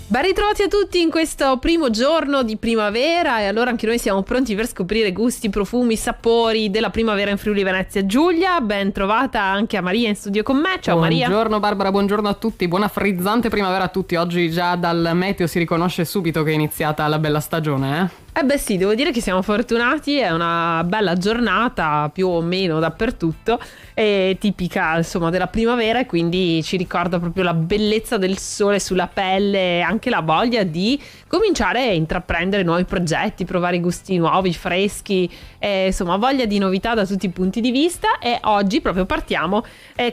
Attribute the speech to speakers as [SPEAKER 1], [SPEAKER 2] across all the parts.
[SPEAKER 1] Ben ritrovati a tutti in questo primo giorno di primavera, e allora anche noi siamo pronti per scoprire gusti, profumi, sapori della primavera in Friuli Venezia Giulia. Ben trovata anche a Maria in studio con me. Ciao Maria.
[SPEAKER 2] Buongiorno Barbara, buongiorno a tutti, buona frizzante primavera a tutti. Oggi già dal meteo si riconosce subito che è iniziata la bella stagione, eh?
[SPEAKER 1] Beh sì, devo dire che siamo fortunati, è una bella giornata più o meno dappertutto, è tipica insomma della primavera, e quindi ci ricorda proprio la bellezza del sole sulla pelle e anche la voglia di cominciare a intraprendere nuovi progetti, provare gusti nuovi, freschi, insomma voglia di novità da tutti i punti di vista. E oggi proprio partiamo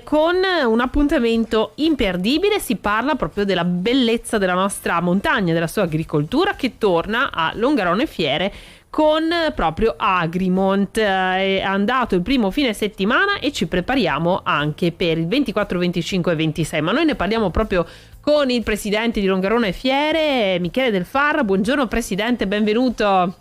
[SPEAKER 1] con un appuntamento imperdibile. Si parla proprio della bellezza della nostra montagna, della sua agricoltura, che torna a Longarone Fiere con proprio Agrimont. È andato il primo fine settimana e ci prepariamo anche per il 24, 25 e 26, ma noi ne parliamo proprio con il presidente di Longarone Fiere, Michele Del Farra. Buongiorno presidente, benvenuto.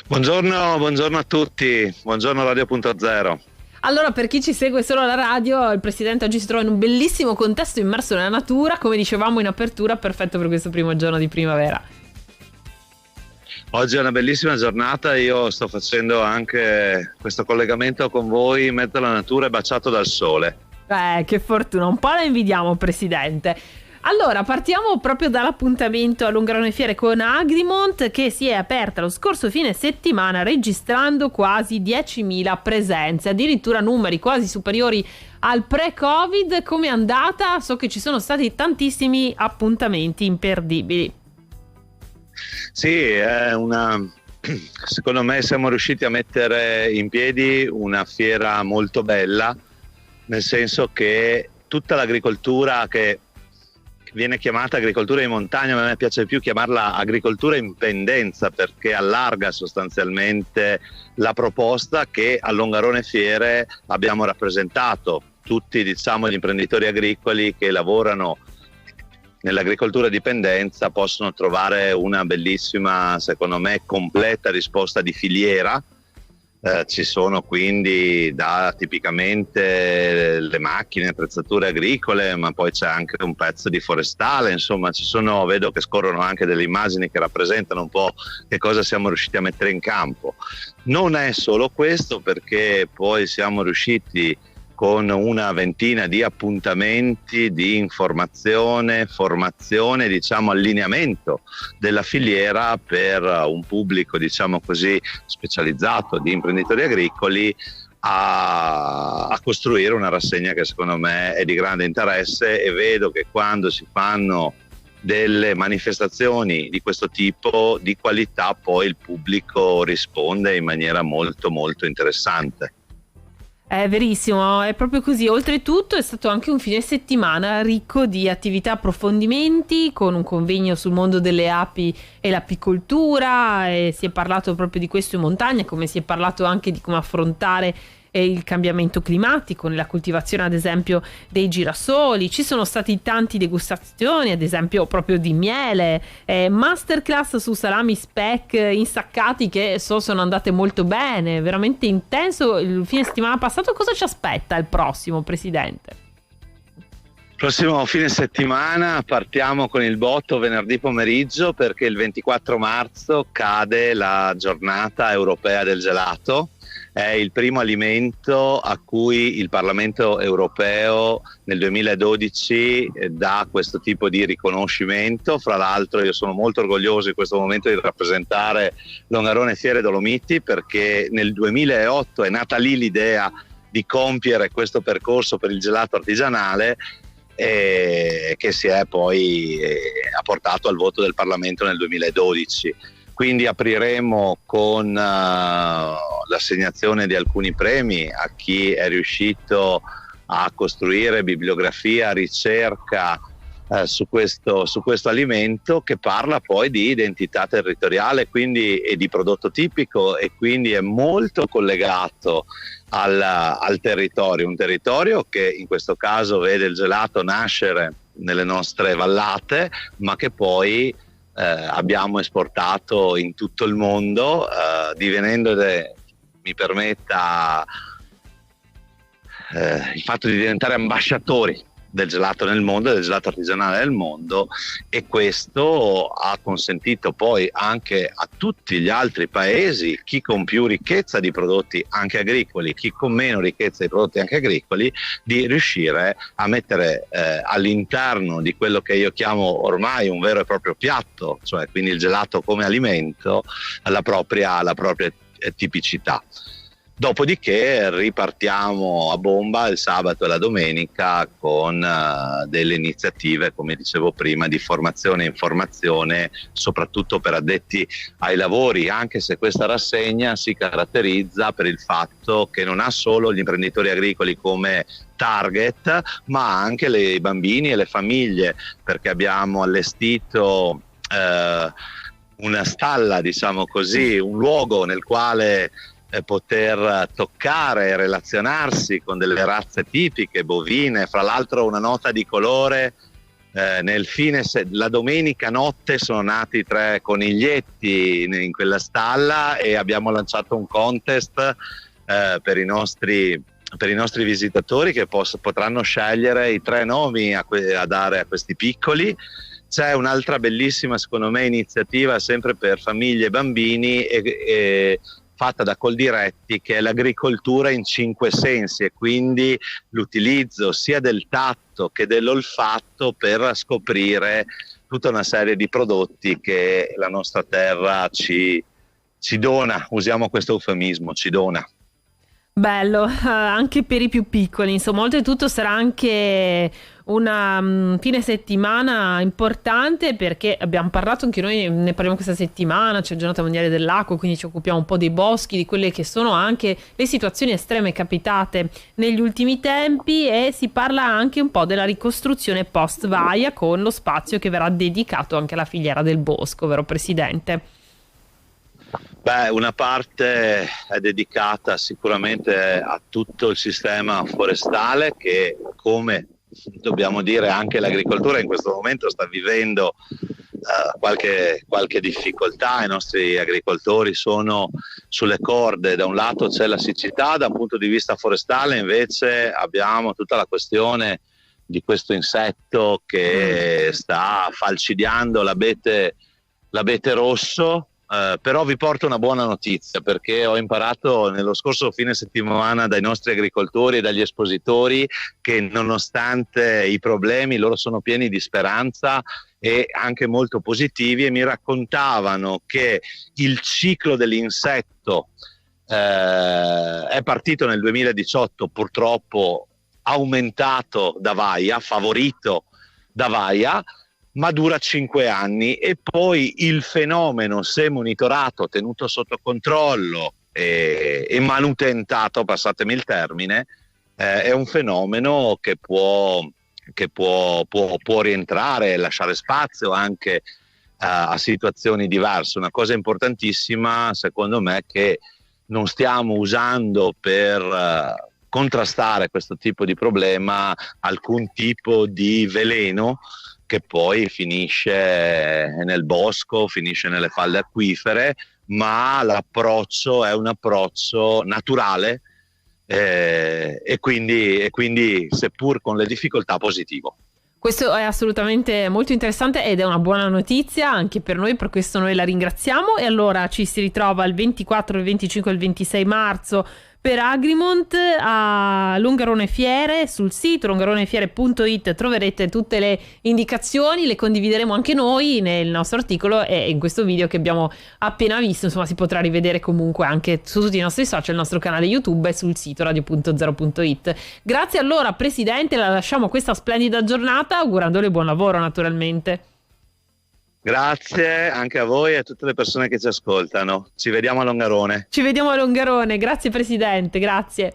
[SPEAKER 3] Buongiorno a tutti, buongiorno Radio.0.
[SPEAKER 1] Allora, per chi ci segue solo alla radio, il presidente oggi si trova in un bellissimo contesto immerso nella natura, come dicevamo in apertura, perfetto per questo primo giorno di primavera.
[SPEAKER 3] Oggi è una bellissima giornata, io sto facendo anche questo collegamento con voi in mezzo alla natura e baciato dal sole.
[SPEAKER 1] Che fortuna, un po' la invidiamo presidente. Allora, partiamo proprio dall'appuntamento a Longarone Fiere con Agrimont, che si è aperta lo scorso fine settimana registrando quasi 10.000 presenze, addirittura numeri quasi superiori al pre-Covid. Come è andata? So che ci sono stati tantissimi appuntamenti imperdibili.
[SPEAKER 3] Sì, secondo me siamo riusciti a mettere in piedi una fiera molto bella, nel senso che tutta l'agricoltura che viene chiamata agricoltura di montagna, ma a me piace più chiamarla agricoltura in pendenza, perché allarga sostanzialmente la proposta che a Longarone Fiere abbiamo rappresentato. Tutti, diciamo, gli imprenditori agricoli che lavorano nell'agricoltura di pendenza possono trovare una bellissima, secondo me, completa risposta di filiera. Ci sono quindi tipicamente le macchine, attrezzature agricole, ma poi c'è anche un pezzo di forestale, insomma vedo che scorrono anche delle immagini che rappresentano un po' che cosa siamo riusciti a mettere in campo. Non è solo questo, perché poi siamo riusciti con una ventina di appuntamenti di informazione, formazione, diciamo allineamento della filiera per un pubblico, diciamo così, specializzato di imprenditori agricoli, a costruire una rassegna che secondo me è di grande interesse, e vedo che quando si fanno delle manifestazioni di questo tipo di qualità poi il pubblico risponde in maniera molto molto interessante.
[SPEAKER 1] È verissimo, è proprio così. Oltretutto è stato anche un fine settimana ricco di attività, approfondimenti, con un convegno sul mondo delle api e l'apicoltura, e si è parlato proprio di questo in montagna, come si è parlato anche di come affrontare il cambiamento climatico nella coltivazione, ad esempio, dei girasoli. Ci sono stati tanti degustazioni, ad esempio proprio di miele, masterclass su salami speck insaccati che sono andate molto bene, veramente intenso il fine settimana passato. Cosa ci aspetta il prossimo, presidente?
[SPEAKER 3] Prossimo fine settimana partiamo con il botto venerdì pomeriggio, perché il 24 marzo cade la giornata europea del gelato. È il primo alimento a cui il Parlamento europeo nel 2012 dà questo tipo di riconoscimento. Fra l'altro io sono molto orgoglioso in questo momento di rappresentare Longarone Fiere Dolomiti, perché nel 2008 è nata lì l'idea di compiere questo percorso per il gelato artigianale, che si è poi ha portato al voto del Parlamento nel 2012. Quindi apriremo con l'assegnazione di alcuni premi a chi è riuscito a costruire bibliografia, ricerca su questo alimento, che parla poi di identità territoriale, quindi, e di prodotto tipico, e quindi è molto collegato al territorio, un territorio che in questo caso vede il gelato nascere nelle nostre vallate, ma che poi abbiamo esportato in tutto il mondo, divenendo, mi permetta, il fatto di diventare ambasciatori del gelato nel mondo, del gelato artigianale nel mondo, e questo ha consentito poi anche a tutti gli altri paesi, chi con più ricchezza di prodotti anche agricoli, chi con meno ricchezza di prodotti anche agricoli, di riuscire a mettere all'interno di quello che io chiamo ormai un vero e proprio piatto, cioè quindi il gelato come alimento, la propria tipicità. Dopodiché ripartiamo a bomba il sabato e la domenica con delle iniziative, come dicevo prima, di formazione e informazione, soprattutto per addetti ai lavori, anche se questa rassegna si caratterizza per il fatto che non ha solo gli imprenditori agricoli come target, ma anche i bambini e le famiglie, perché abbiamo allestito una stalla, diciamo così, un luogo nel quale poter toccare e relazionarsi con delle razze tipiche bovine. Fra l'altro una nota di colore, la domenica notte sono nati 3 coniglietti in quella stalla e abbiamo lanciato un contest per i nostri visitatori che potranno scegliere i 3 nomi a dare a questi piccoli. C'è un'altra bellissima, secondo me, iniziativa sempre per famiglie e bambini fatta da Coldiretti, che è l'agricoltura in 5 sensi, e quindi l'utilizzo sia del tatto che dell'olfatto per scoprire tutta una serie di prodotti che la nostra terra ci dona, usiamo questo eufemismo, ci dona.
[SPEAKER 1] Bello, anche per i più piccoli, insomma, oltretutto sarà anche una fine settimana importante, perché abbiamo parlato anche noi, ne parliamo questa settimana, c'è il Giornata Mondiale dell'Acqua, quindi ci occupiamo un po' dei boschi, di quelle che sono anche le situazioni estreme capitate negli ultimi tempi, e si parla anche un po' della ricostruzione post Vaia, con lo spazio che verrà dedicato anche alla filiera del bosco, vero Presidente?
[SPEAKER 3] Beh, una parte è dedicata sicuramente a tutto il sistema forestale che, come dobbiamo dire, anche l'agricoltura in questo momento sta vivendo qualche difficoltà. I nostri agricoltori sono sulle corde. Da un lato c'è la siccità, da un punto di vista forestale invece abbiamo tutta la questione di questo insetto che sta falcidiando l'abete rosso. Però vi porto una buona notizia, perché ho imparato nello scorso fine settimana dai nostri agricoltori e dagli espositori che, nonostante i problemi, loro sono pieni di speranza e anche molto positivi, e mi raccontavano che il ciclo dell'insetto è partito nel 2018, purtroppo aumentato da Vaia, favorito da Vaia, ma dura 5 anni, e poi il fenomeno, se monitorato, tenuto sotto controllo e manutentato, passatemi il termine, è un fenomeno che può rientrare e lasciare spazio anche a situazioni diverse. Una cosa importantissima, secondo me, che non stiamo usando per contrastare questo tipo di problema alcun tipo di veleno che poi finisce nel bosco, finisce nelle falde acquifere, ma l'approccio è un approccio naturale e quindi seppur con le difficoltà positivo.
[SPEAKER 1] Questo è assolutamente molto interessante ed è una buona notizia anche per noi, per questo noi la ringraziamo. E allora ci si ritrova il 24, il 25 e il 26 marzo per Agrimont a Longarone Fiere. Sul sito longaronefiere.it troverete tutte le indicazioni, le condivideremo anche noi nel nostro articolo e in questo video che abbiamo appena visto. Insomma, si potrà rivedere comunque anche su tutti i nostri social, il nostro canale YouTube e sul sito radio.0.it. Grazie allora Presidente, la lasciamo questa splendida giornata augurandole buon lavoro naturalmente.
[SPEAKER 3] Grazie anche a voi e a tutte le persone che ci ascoltano. Ci vediamo a Longarone.
[SPEAKER 1] Ci vediamo a Longarone, grazie Presidente, grazie.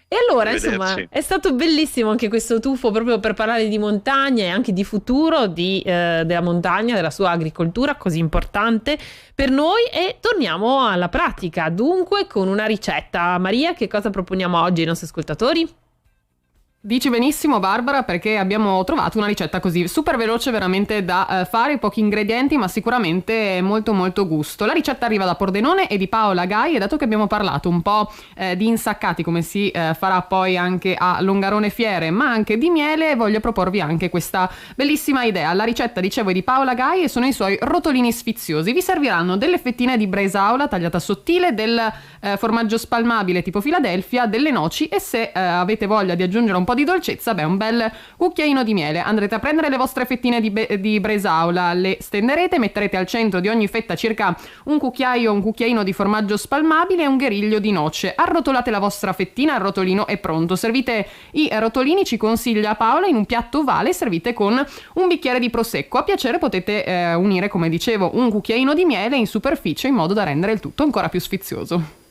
[SPEAKER 1] E allora, insomma, è stato bellissimo anche questo tuffo proprio per parlare di montagna e anche di futuro della montagna, della sua agricoltura così importante per noi. E torniamo alla pratica, dunque, con una ricetta. Maria, che cosa proponiamo oggi ai nostri ascoltatori?
[SPEAKER 2] Dici benissimo Barbara, perché abbiamo trovato una ricetta così super veloce veramente da fare, pochi ingredienti ma sicuramente molto molto gusto. La ricetta arriva da Pordenone e di Paola Gai, e dato che abbiamo parlato un po' di insaccati come si farà poi anche a Longarone Fiere, ma anche di miele, voglio proporvi anche questa bellissima idea. La ricetta, dicevo, è di Paola Gai e sono i suoi rotolini sfiziosi. Vi serviranno delle fettine di bresaola tagliata sottile, del formaggio spalmabile tipo Philadelphia, delle noci e se avete voglia di aggiungere un po' di dolcezza, un bel cucchiaino di miele. Andrete a prendere le vostre fettine di bresaola, le stenderete, metterete al centro di ogni fetta circa un cucchiaino di formaggio spalmabile e un gheriglio di noce. Arrotolate la vostra fettina, il rotolino è pronto. Servite i rotolini, ci consiglia Paola, in un piatto ovale, servite con un bicchiere di prosecco. A piacere potete unire, come dicevo, un cucchiaino di miele in superficie in modo da rendere il tutto ancora più sfizioso.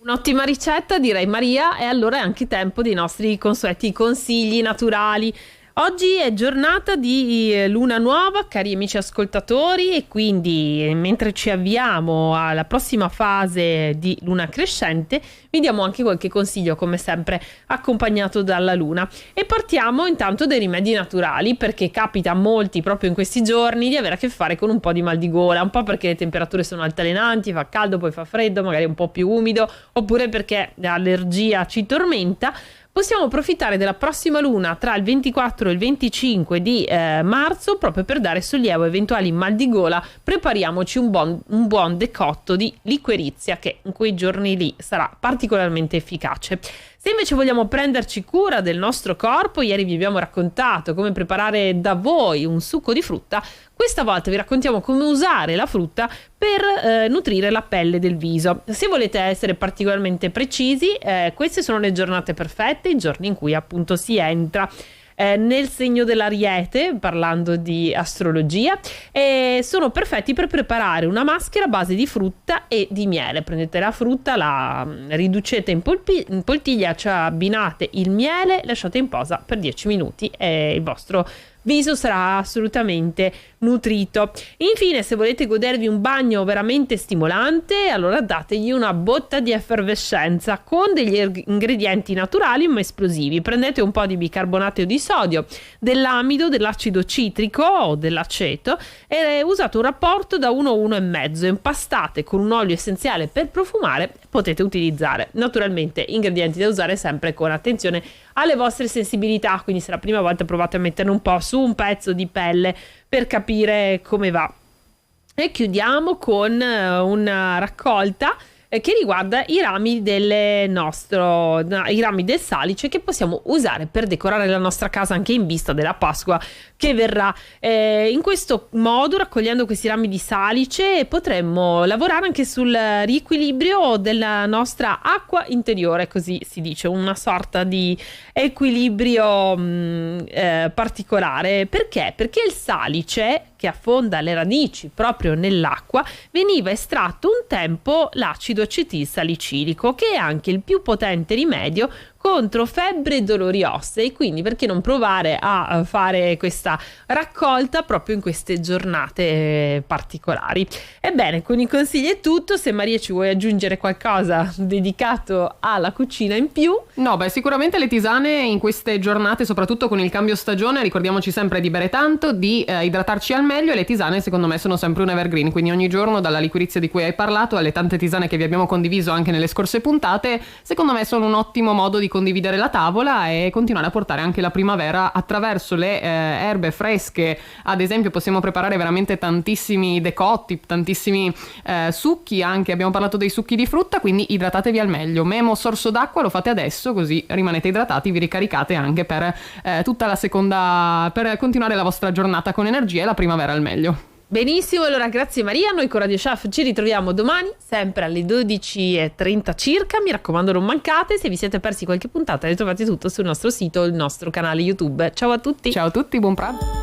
[SPEAKER 1] Un'ottima ricetta, direi Maria, e allora è anche tempo dei nostri consueti consigli naturali. Oggi è giornata di luna nuova, cari amici ascoltatori, e quindi mentre ci avviamo alla prossima fase di luna crescente vi diamo anche qualche consiglio, come sempre accompagnato dalla luna. E partiamo intanto dai rimedi naturali, perché capita a molti proprio in questi giorni di avere a che fare con un po' di mal di gola, un po' perché le temperature sono altalenanti, fa caldo, poi fa freddo, magari un po' più umido, oppure perché l'allergia ci tormenta. Possiamo approfittare della prossima luna tra il 24 e il 25 di marzo proprio per dare sollievo a eventuali mal di gola. Prepariamoci un buon decotto di liquirizia che in quei giorni lì sarà particolarmente efficace. Se invece vogliamo prenderci cura del nostro corpo, ieri vi abbiamo raccontato come preparare da voi un succo di frutta. Questa volta vi raccontiamo come usare la frutta per nutrire la pelle del viso. Se volete essere particolarmente precisi, queste sono le giornate perfette, i giorni in cui appunto si entra nel segno dell'Ariete, parlando di astrologia, e sono perfetti per preparare una maschera a base di frutta e di miele. Prendete la frutta, la riducete in poltiglia, ci abbinate il miele, lasciate in posa per 10 minuti e il vostro viso sarà assolutamente nutrito. Infine, se volete godervi un bagno veramente stimolante, allora dategli una botta di effervescenza con degli ingredienti naturali ma esplosivi. Prendete un po' di bicarbonato di sodio, dell'amido, dell'acido citrico o dell'aceto e usate un rapporto da 1 a 1,5. Impastate con un olio essenziale per profumare. Potete utilizzare naturalmente ingredienti da usare sempre con attenzione alle vostre sensibilità, quindi se la prima volta provate a metterne un po' su un pezzo di pelle per capire come va. E chiudiamo con una raccolta che riguarda i rami i rami del salice che possiamo usare per decorare la nostra casa anche in vista della Pasqua che verrà. In questo modo, raccogliendo questi rami di salice, potremmo lavorare anche sul riequilibrio della nostra acqua interiore, così si dice, una sorta di equilibrio particolare. Perché? Perché il salice, che affonda le radici proprio nell'acqua, veniva estratto un tempo l'acido acetilsalicilico, che è anche il più potente rimedio contro febbre e dolori ossei, quindi perché non provare a fare questa raccolta proprio in queste giornate particolari. Ebbene, con i consigli è tutto. Se Maria ci vuoi aggiungere qualcosa dedicato alla cucina in più?
[SPEAKER 2] No, sicuramente le tisane in queste giornate, soprattutto con il cambio stagione, ricordiamoci sempre di bere tanto, di idratarci al meglio, e le tisane secondo me sono sempre un evergreen, quindi ogni giorno, dalla liquirizia di cui hai parlato alle tante tisane che vi abbiamo condiviso anche nelle scorse puntate, secondo me sono un ottimo modo di condividere la tavola e continuare a portare anche la primavera attraverso le erbe fresche. Ad esempio possiamo preparare veramente tantissimi decotti, tantissimi succhi, anche abbiamo parlato dei succhi di frutta, quindi idratatevi al meglio. Memo sorso d'acqua lo fate adesso, così rimanete idratati, vi ricaricate anche per tutta la seconda, per continuare la vostra giornata con energia e la primavera al meglio.
[SPEAKER 1] Benissimo, allora grazie Maria, noi con Radio Chef ci ritroviamo domani sempre alle 12:30 circa, mi raccomando non mancate. Se vi siete persi qualche puntata le trovate tutto sul nostro sito, il nostro canale YouTube. Ciao a tutti!
[SPEAKER 2] Ciao a tutti, buon pranzo!